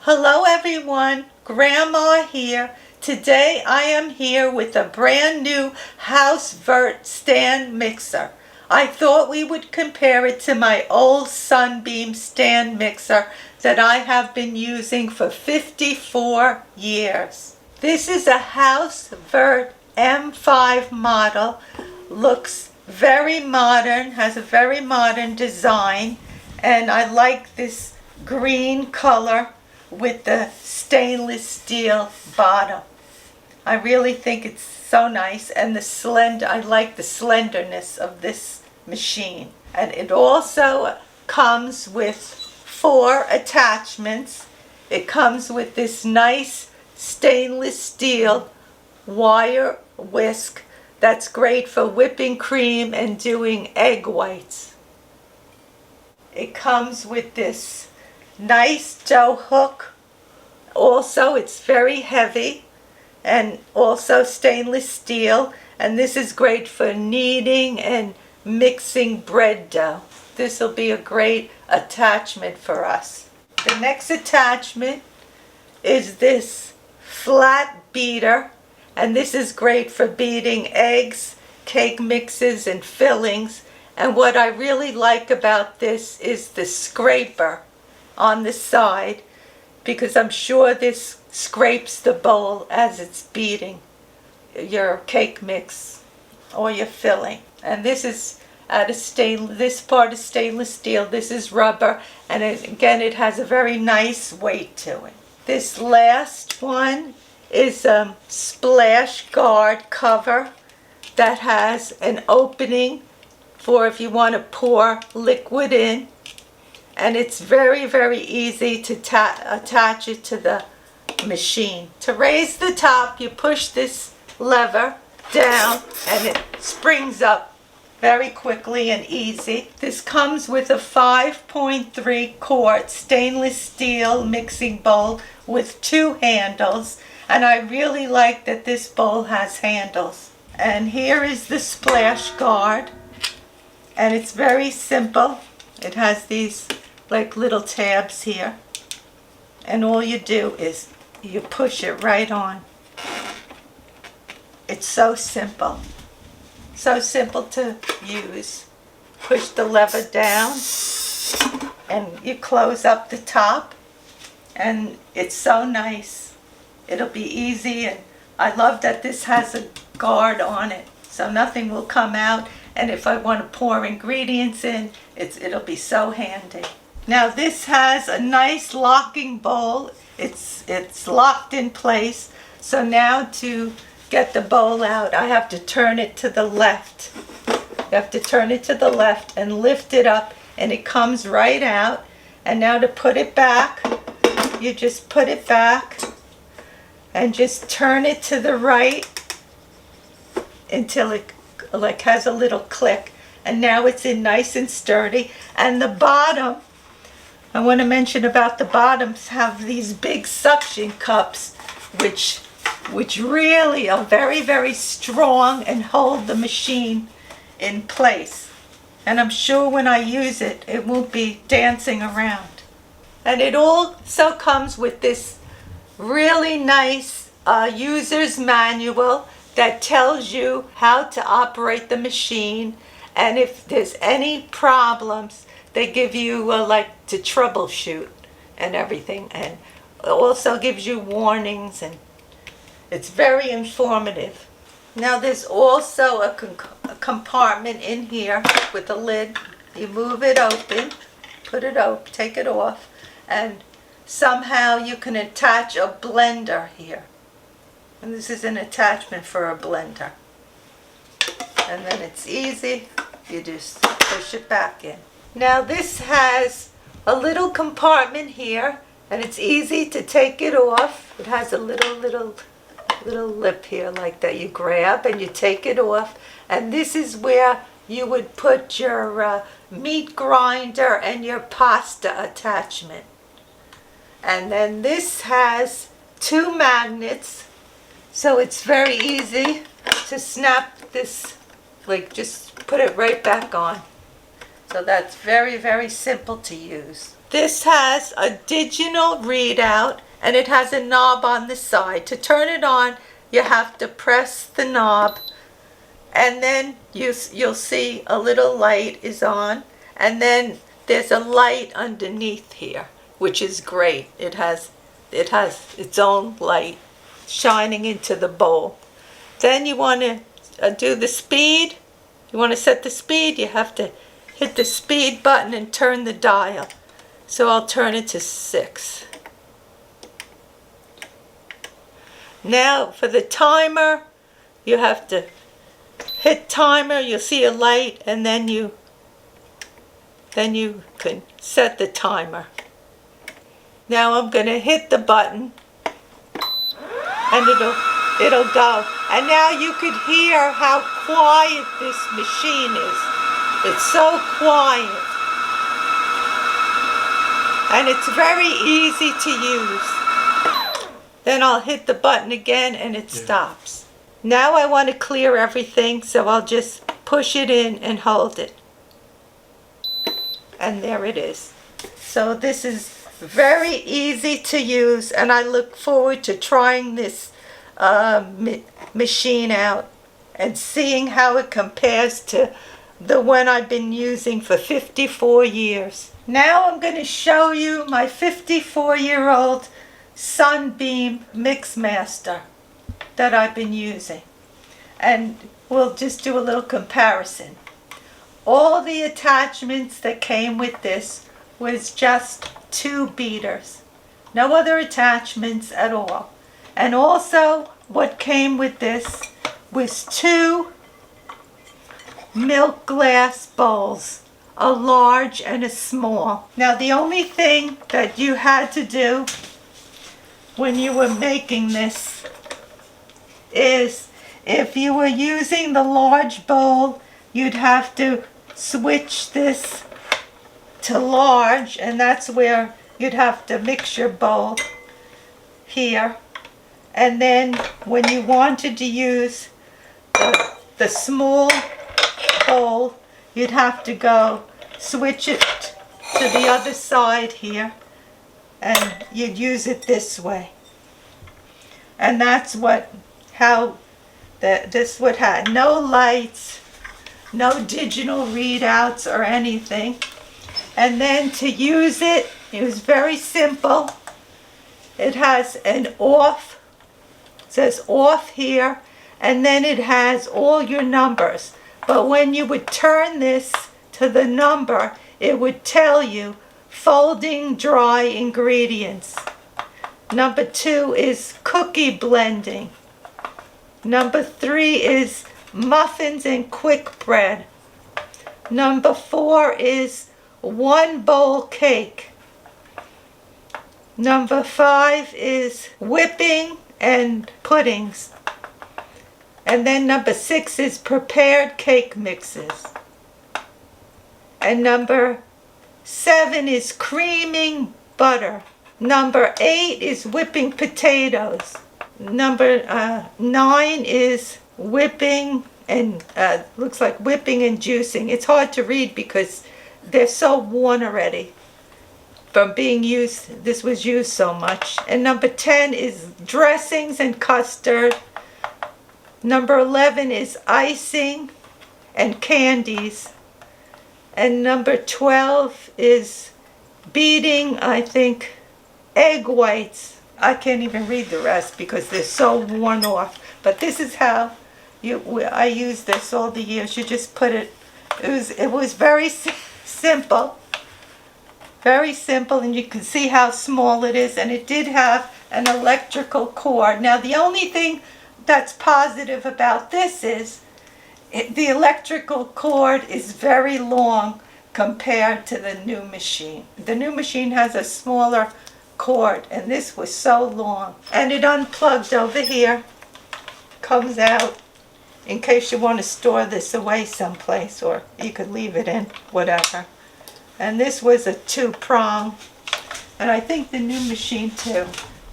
Hello everyone, Grandma here. Today I am here with a brand new Hauswirt Stand Mixer. I thought we would compare it to my old Sunbeam Stand Mixer that I have been using for 54 years. This is a Hauswirt M5 model. Looks very modern, has a very modern design, and I like this green color with the stainless steel bottom. I really think it's so nice, and I like the slenderness of this machine. And it also comes with 4 attachments. It comes with this nice stainless steel wire whisk that's great for whipping cream and doing egg whites. It comes with this nice dough hook. Also, it's very heavy and also stainless steel, and this is great for kneading and mixing bread dough. This will be a great attachment for us. The next attachment is this flat beater, and this is great for beating eggs, cake mixes, and fillings. And what I really like about this is the scraper on the side, because I'm sure this scrapes the bowl as it's beating your cake mix or your filling. And this is this part is stainless steel, this is rubber, and again it has a very nice weight to it. This last one is a splash guard cover that has an opening for if you want to pour liquid in. And it's very, very easy to attach it to the machine. To raise the top, you push this lever down and it springs up very quickly and easy. This comes with a 5.3 quart stainless steel mixing bowl with 2 handles. And I really like that this bowl has handles. And here is the splash guard. And it's very simple. It has these like little tabs here, and all you do is you push it right on. It's so simple to use. Push the lever down and you close up the top, and it's so nice. It'll be easy, and I love that this has a guard on it so nothing will come out, and if I want to pour ingredients in, it'll be so handy. Now this has a nice locking bowl. It's locked in place. So now to get the bowl out, I have to turn it to the left. You have to turn it to the left and lift it up, and it comes right out. And now to put it back, you just put it back and just turn it to the right until it like has a little click. And now it's in nice and sturdy. And the bottom, I want to mention about the bottoms, have these big suction cups which really are very, very strong and hold the machine in place. And I'm sure when I use it, it won't be dancing around. And it also comes with this really nice user's manual that tells you how to operate the machine, and if there's any problems, they give you like to troubleshoot and everything, and it also gives you warnings, and it's very informative. Now there's also a compartment in here with a lid. You move it open, take it off, and somehow you can attach a blender here. And this is an attachment for a blender. And then it's easy, you just push it back in. Now this has a little compartment here, and it's easy to take it off. It has a little lip here like that you grab and you take it off. And this is where you would put your meat grinder and your pasta attachment. And then this has 2 magnets, so it's very easy to snap this, like just put it right back on. So that's very, very simple to use. This has a digital readout and it has a knob on the side. To turn it on, you have to press the knob, and then you'll see a little light is on, and then there's a light underneath here, which is great. It has its own light shining into the bowl. Then you want to do the speed. You want to set the speed, you have to hit the speed button and turn the dial. So I'll turn it to 6. Now for the timer, you have to hit timer, you'll see a light, and then you can set the timer. Now I'm going to hit the button and it'll go. And now you could hear how quiet this machine is. It's so quiet. And it's very easy to use. Then I'll hit the button again and it stops. Now I want to clear everything, so I'll just push it in and hold it. And there it is. So this is very easy to use, and I look forward to trying this machine out and seeing how it compares to the one I've been using for 54 years. Now I'm going to show you my 54-year-old Sunbeam Mixmaster that I've been using, and we'll just do a little comparison. All the attachments that came with this was just 2 beaters, no other attachments at all. And also what came with this was 2 milk glass bowls, a large and a small. Now the only thing that you had to do when you were making this is, if you were using the large bowl, you'd have to switch this to large, and that's where you'd have to mix your bowl here. And then when you wanted to use the small bowl, you'd have to go switch it to the other side here, and you'd use it this way. And that's how this would have no lights, no digital readouts or anything. And then to use it, it was very simple. It has an off, it says off here, and then it has all your numbers. But when you would turn this to the number, it would tell you folding dry ingredients. Number 2 is cookie blending. Number 3 is muffins and quick bread. Number 4 is 1 bowl cake. Number 5 is whipping and puddings. And then number 6 is prepared cake mixes. And number 7 is creaming butter. Number 8 is whipping potatoes. Number 9 is whipping and looks like whipping and juicing. It's hard to read because they're so worn already from being used. This was used so much. And number 10 is dressings and custard. Number 11 is icing and candies. And number 12 is beating, I think, egg whites. I can't even read the rest because they're so worn off. But this is how I used this all the years. You just put it. It was very simple, very simple, and you can see how small it is. And it did have an electrical cord. Now the only thing that's positive about this is the electrical cord is very long compared to the new machine. The new machine has a smaller cord, and this was so long. And it unplugged over here, comes out in case you want to store this away someplace, or you could leave it in, whatever. And this was a 2-prong, and I think the new machine too.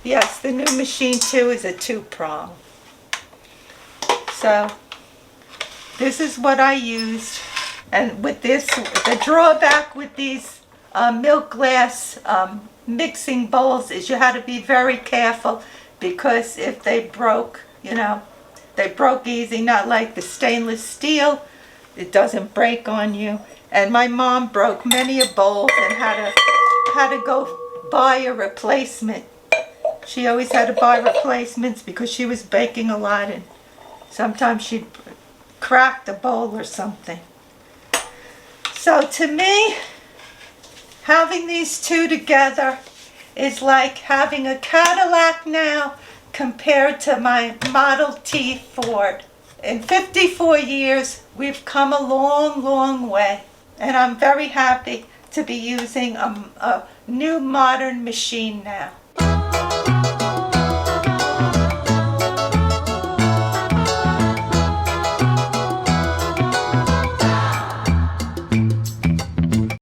Yes, the new machine too is a 2-prong. So this is what I used. And with this, the drawback with these milk glass mixing bowls is you had to be very careful, because if they broke, they broke easy, not like the stainless steel. It doesn't break on you. And my mom broke many a bowl and had to go buy a replacement. She always had to buy replacements because she was baking a lot, and sometimes she'd crack the bowl or something. So to me, having these two together is like having a Cadillac now compared to my Model T Ford. In 54 years, we've come a long, long way. And I'm very happy to be using a new modern machine now.